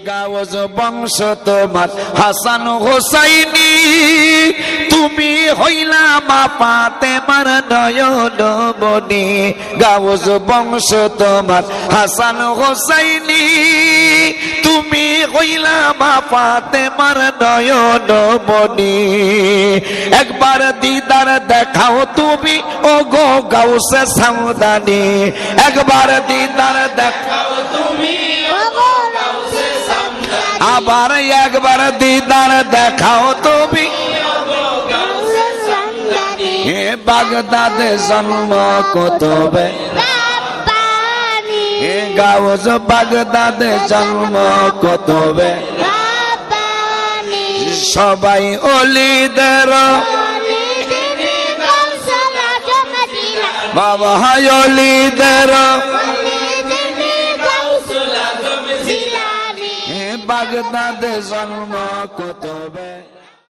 গাওজ বংশ তোমার হাসান হোসাইনি, তুমি হইলা মা ফাতেমার নয়ন মনি। গাওজ বংশ তোমার হাসান হোসাইনি, তুমি হইলা মা ফাতেমার নয়ন মনি। একবার দিদার দেখাও তুমি ও গো গাউসে সামদানি, একবার দিদার দেখাও তুমি আবার একবার দিদার দেখাও তুমি। হে বাগদাদে জন্ম কুতুবে, হে গাউজ বাগদাদে জন্ম কুতুবে। সবাই অলিদের বাবা অলিদের বাগদাদে জন্ম কুতুবে।